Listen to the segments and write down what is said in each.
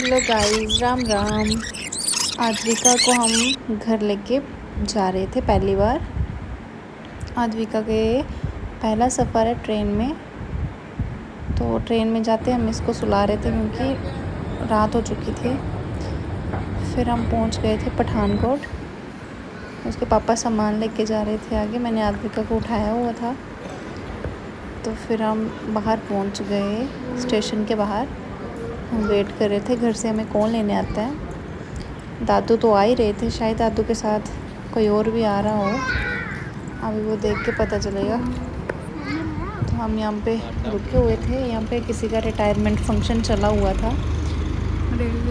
Hello guys, Ram Ram. Advika को हम घर लेके जा रहे थे पहली बार। आद्विका के पहला सफ़र है ट्रेन में। तो ट्रेन में जाते हम इसको सुला रहे थे क्योंकि रात हो चुकी थी। फिर हम पहुंच गए थे पठानकोट। उसके पापा सामान लेके जा रहे थे आगे। मैंने आद्विका को उठाया हुआ था। तो फिर हम बाहर पहुंच गए, स्टेशन के बाहर। हम वेट कर रहे थे घर से हमें कौन लेने आता है। दादू तो आ ही रहे थे, शायद दादू के साथ कोई और भी आ रहा हो, अभी वो देख के पता चलेगा। तो हम यहाँ पे रुके हुए थे। यहाँ पे किसी का रिटायरमेंट फंक्शन चला हुआ था।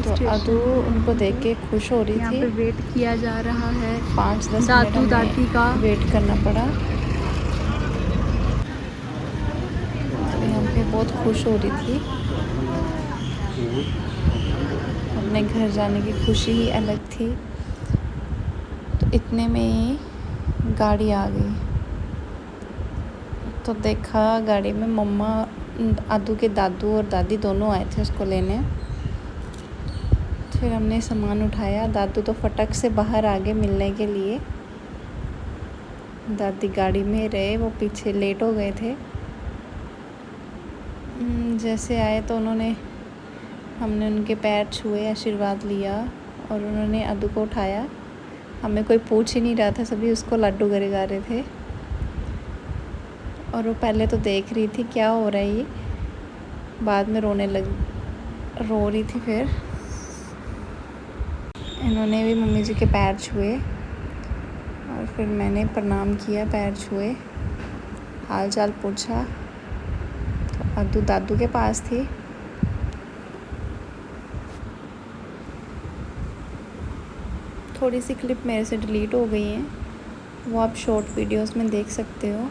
तो अदू उनको देख के खुश हो रही थी। यहाँ पे वेट किया जा रहा है 5-10 मिनट दादू दादी का। हमें वेट करना पड़ा। तो यहाँ पे बहुत खुश हो रही थी। अपने घर जाने की खुशी ही अलग थी। तो इतने में ही गाड़ी आ गई। तो देखा गाड़ी में मम्मा, आदू के दादू और दादी दोनों आए थे उसको लेने। फिर हमने सामान उठाया। दादू तो फटक से बाहर आ गए मिलने के लिए। दादी गाड़ी में रहे, वो पीछे लेट हो गए थे। जैसे आए तो हमने उनके पैर छुए, आशीर्वाद लिया और उन्होंने अदू को उठाया। हमें कोई पूछ ही नहीं रहा था, सभी उसको लड्डू गा रहे थे। और वो पहले तो देख रही थी क्या हो रहा है ये, बाद में रो रही थी। फिर इन्होंने भी मम्मी जी के पैर छुए और फिर मैंने प्रणाम किया, पैर छुए, हाल चाल पूछा। तो अदू दादू के पास थी। थोड़ी सी क्लिप मेरे से डिलीट हो गई हैं, वो आप शॉर्ट वीडियोस में देख सकते हो।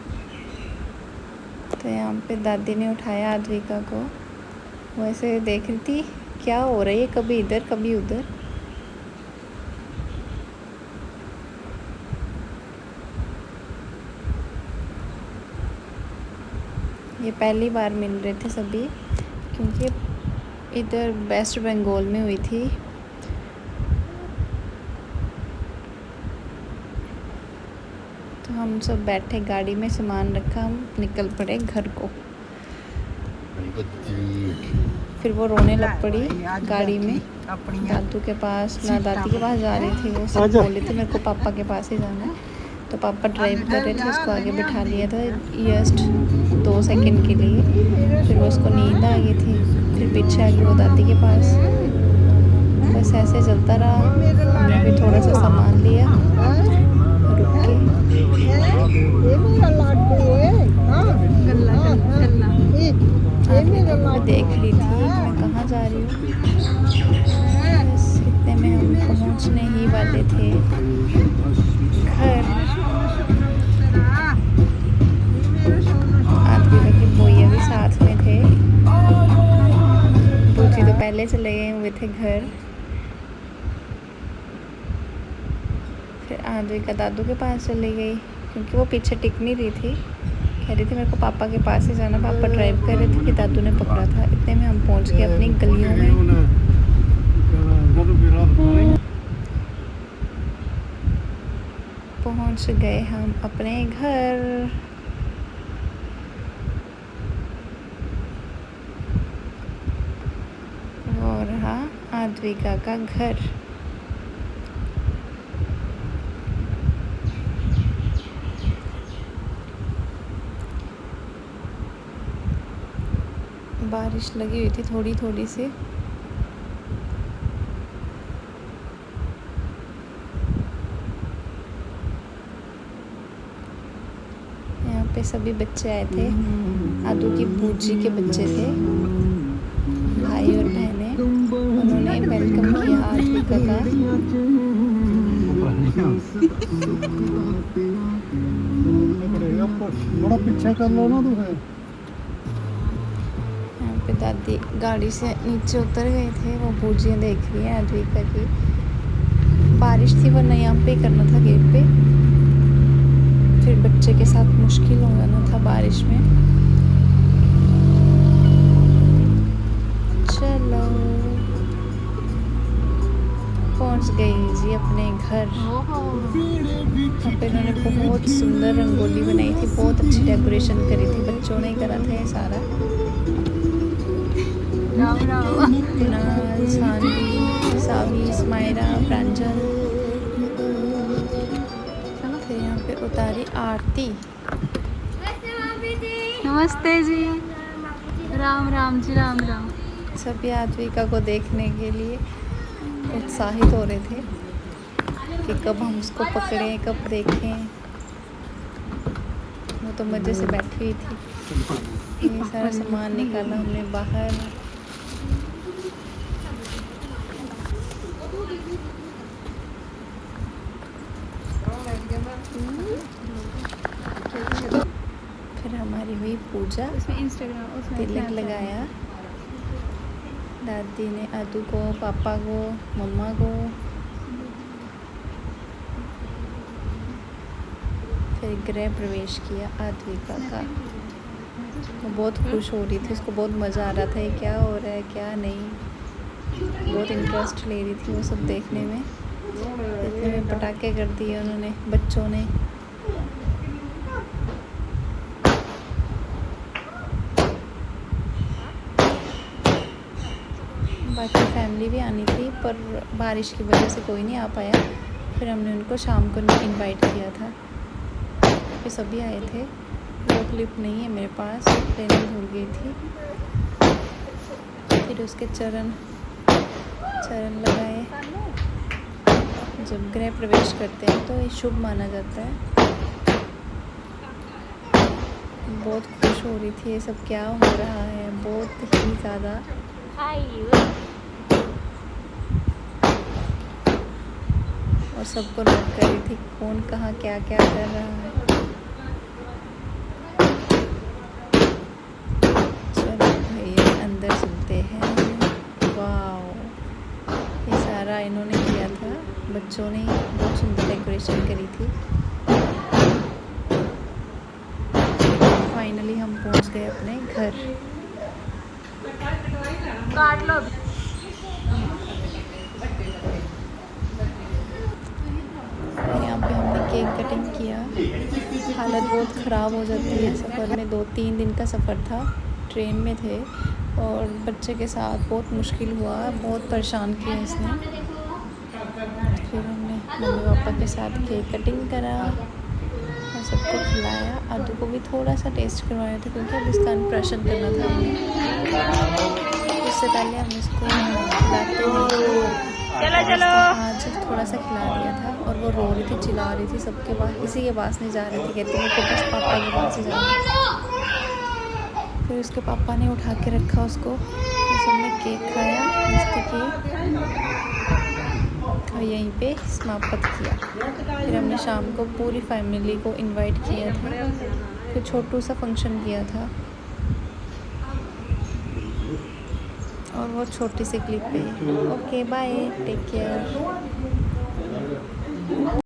तो यहाँ पे दादी ने उठाया आद्विका को। वो ऐसे देख रही थी क्या हो रहा है, कभी इधर कभी उधर। ये पहली बार मिल रहे थे सभी, क्योंकि इधर वेस्ट बंगाल में हुई थी। तो हम सब बैठे गाड़ी में, सामान रखा, हम निकल पड़े घर को। फिर वो रोने लग पड़ी गाड़ी में। दादू के पास ना दादी के पास जा रही थी, वो सब बोल रही थी मेरे को पापा के पास ही जाना है। तो पापा ड्राइव कर रहे थे, उसको आगे बिठा लिया था जस्ट 2 सेकंड के लिए। फिर वो उसको नींद आ गई थी, फिर पीछे आ गई वो दादी के पास। बस ऐसे चलता रहा। हमने भी थोड़ा सा सामान लिया, रुक के। मैं देख रही थी मैं कहाँ जा रही हूँ। बस इतने में हम पहुँचने ही वाले थे घर। आद्विका के भैया भी साथ में थे। बूजी तो पहले चले गए हुए थे घर। फिर आद्विका दादू के पास चली गई, क्योंकि वो पीछे टिक नहीं रही थी। कह रही थी मेरे को पापा के पास ही जाना। पापा ड्राइव कर रहे थे कि दादू ने पकड़ा था। इतने में हम पहुंच गए अपनी गलियों में। पहुंच गए हम अपने घर। वो रहा आद्विका का घर। बारिश लगी हुई थी थोड़ी थोड़ी सी। यहाँ पे सभी बच्चे आए थे। आदू की बूजी के बच्चे थे, भाई और बहनें। उन्होंने वेलकम किया आद्विका का। थोड़ा पीछे कर लो ना तुम्हें। यहाँ पे दादी गाड़ी से नीचे उतर गए थे। वो बूजियाँ देख रही हैं आद्विका की। बारिश थी, वरना यहाँ पे ही करना था गेट पे। फिर बच्चे के साथ मुश्किल हो जाना था बारिश में। चलो पहुंच गई जी अपने घर। यहाँ पे इन्होंने बहुत सुंदर रंगोली बनाई थी, बहुत अच्छी डेकोरेशन करी थी, बच्चों ने करा था ये सारा। राम राम। कुणाल, सानवी, सावी, स्मायरा, प्रांजल। फिर यहाँ पे उतारी आरती। नमस्ते जी। राम राम जी, राम राम। सभी आद्विका को देखने के लिए उत्साहित हो रहे थे कि कब हम उसको पकड़ें, कब देखें। वो तो मज़े से बैठी हुई थी। ये सारा सामान निकाला हमने बाहर। फिर हमारी हुई पूजा, उसमें इंस्टाग्राम, उसमें तिलक Snapchat। लगाया। दादी ने आदू को, पापा को, मम्मा को। फिर गृह प्रवेश किया आद्विका का। वो बहुत खुश हो रही थी, उसको बहुत मज़ा आ रहा था ये क्या हो रहा है क्या नहीं। बहुत इंटरेस्ट ले रही थी वो सब देखने में। इतने में पटाखे कर दिए उन्होंने, बच्चों ने। बाकी फैमिली भी आनी थी पर बारिश की वजह से कोई नहीं आ पाया। फिर हमने उनको शाम को इनवाइट किया था। फिर सभी आए थे। वो क्लिप नहीं है मेरे पास, लेने भूल गई थी। फिर उसके चरण लगाए। जब गृह प्रवेश करते हैं तो ये शुभ माना जाता है। बहुत खुश हो रही थी, ये सब क्या हो रहा है, बहुत ही ज़्यादा। और सबको नोट कर रही थी कौन कहाँ क्या क्या कर रहा है। चलो भैया अंदर चलते हैं। वाओ, ये सारा इन्होंने किया था, बच्चों ने बहुत सुंदर डेकोरेशन करी थी। फाइनली हम पहुंच गए अपने घर। काट लो। यहाँ पे हमने केक कटिंग किया। हालत बहुत ख़राब हो जाती है सफ़र में। 2-3 दिन का सफ़र था, ट्रेन में थे और बच्चे के साथ बहुत मुश्किल हुआ, बहुत परेशान किया इसने। फिर हमने मम्मी पापा के साथ केक कटिंग करा और सबको खिलाया। आदू को भी थोड़ा सा टेस्ट करवाया था क्योंकि अब इसका अनप्राशन करना था हमें। उससे पहले हम इसको खिलाते नहीं थे। चलो। आज थोड़ा सा खिला दिया था और वो रो रही थी, चिल्ला रही थी, सबके पास, किसी के पास नहीं जा रही थी, कहती मेरे को बस पापा के पास ही जाना है। फिर उसके पापा ने उठा के रखा उसको। फिर सबने केक खाया, मस्ती की और यहीं पे समाप्त किया। फिर हमने शाम को पूरी फैमिली को इनवाइट किया था। फिर छोटू सा फंक्शन किया था और वो छोटी सी क्लिप पे। Okay bye, take care.